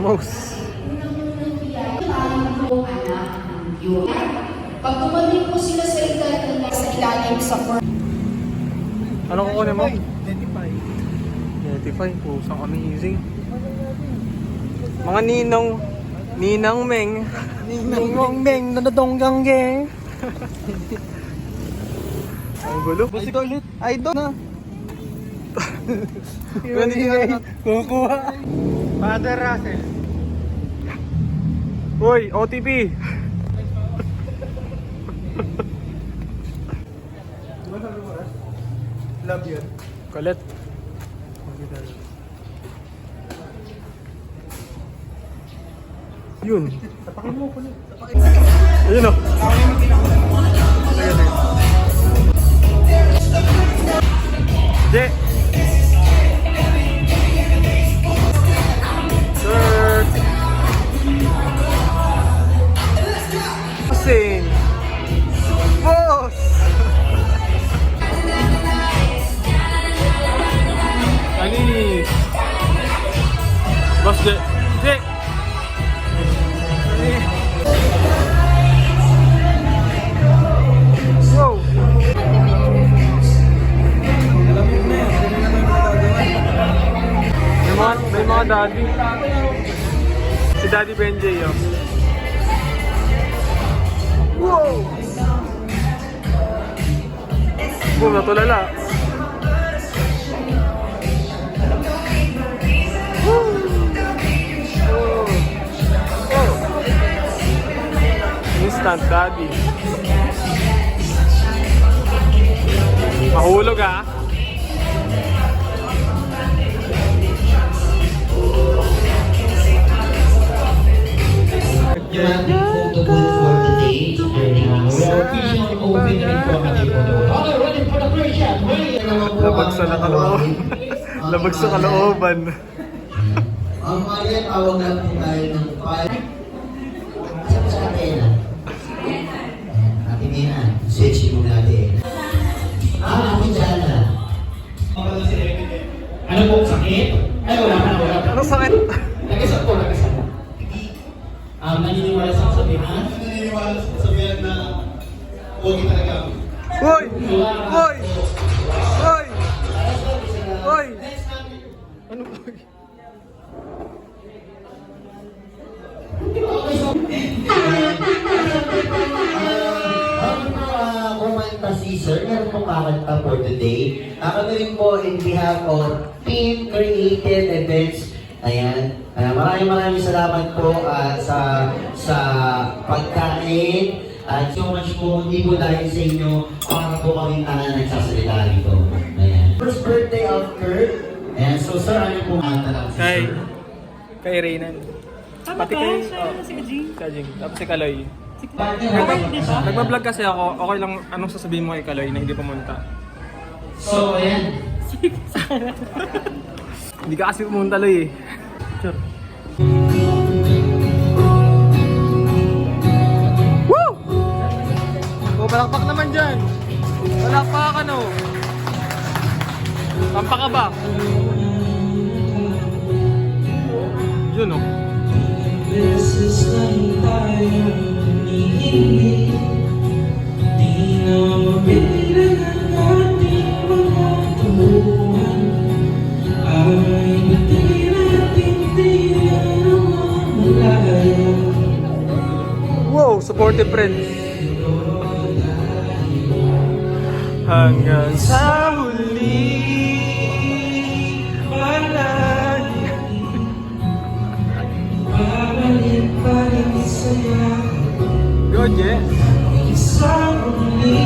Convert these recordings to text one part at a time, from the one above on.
Mouse. Pag tumating po sila sa ilalim sa Ano kukunin mo? Identify. Pusang amazing. Mga Ninang Meng. Ninang Meng, nanadonggang geng. Ang gulo. Idol na. Kukuha. Father Russell. Uy, OTP. Love you. Kulit. Yun. Tapakin mo kulit. Ayun o. Je. Sir. Sing. Boss. Ani. Boss Je. Je. Wow. May mga daddy. Si Daddy Benjay, oh. Wow! Boom, natulala. Woo! Oh. Oh. Instant daddy. Mahulog, ah. Yung ating photo booth for today. Official opening po ang ating photo booth. Okay, ready for the first shot. Labag sa nakalooban. Labag sa kalooban. Ang Maria, tawag lang po tayo ng 5. Asa po sa atin? Atin yan. Switch mo natin. Ako dyan na. Ano pong sakit? Ay, wala ka. Anong sakit? Nag-isap po. Naniniwala sa kasabihan? Naniniwala sa kasabihan na huwag talaga. Hoy! Hoy! Hoy! Hoy! Ano ba? Kumanta si Sir, meron pong kakanta for today. Kami rin po in behalf of Team Creative Events. Ayan. Maraming salamat po sa pagkain. At so much po, hindi po dahil sa inyo, para po kami tangan nagsasalita rito. Ayan. First birthday of Kurt. Ayan. So sir, ano po ang tanong si Sir? Kay Reynan. Pati kay... Si Kajing. Tapos si Kaloy. Nagbablog kasi ako. Okay lang anong sasabihin mo kay Kaloy na hindi pumunta. So, ayan. Hindi ka kasi pumunta, Loy, eh. Sure. Woo! O, palakpak naman dyan. Palakpak, ano? Tampa ka ba? Yun, oh. Wow, supportive friends. Hanggang sa huli, palagi. Babalik-balik sa'yo. Go, Je. Sa huli,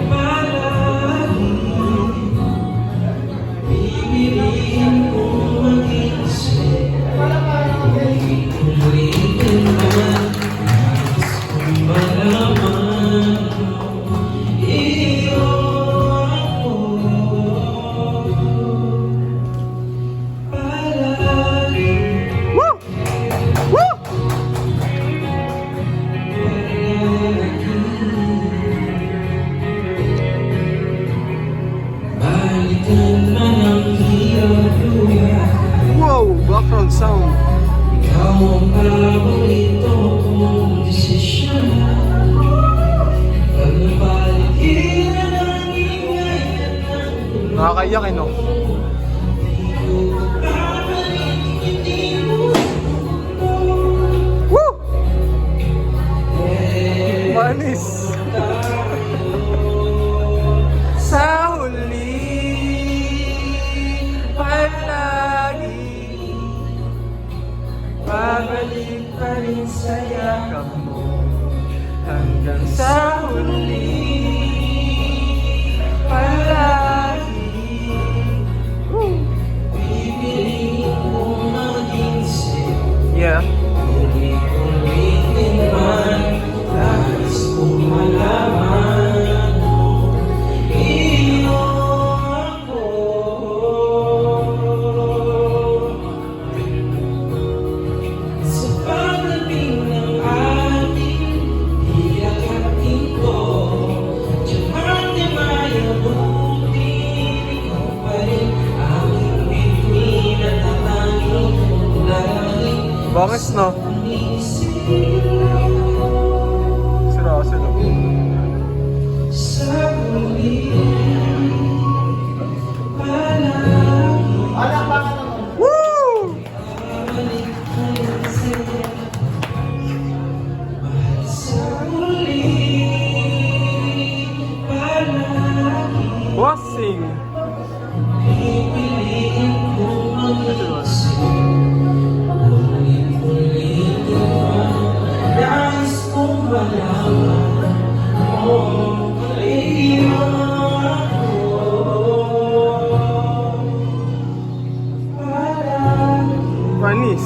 palagi. Pipiliin ko mag-isip. Ulitin naman. Kung malaman iyo ako palagi. Woo! Woo! ang paborito kong desisyon. Pag nabalikin ang ingay at ang Nakakaiyak eh, no? Woo! Manis! Sa huli, palagi babalik pa rin sa yakap mo. Hanggang sa huli, palagi pipiliin kong maging sa'yo. yeah. Ulit-ulitin man, nais kong malaman mo, iyo ako. Sa paglabing ng ating hiyakatin ko, tiyaman niya mayabutin, ikaw pa rin aking bituin at tatanging lalangin. Bangas, no? Sira-sira. Sa huli, palagi Woo! babalik pa rin sa'yo. Mahal sa huli, palagi Bossing! pipiliin kong maging sa'yo. Ulit-ulitin man, nais kong malaman mo, iyo ako. Panis!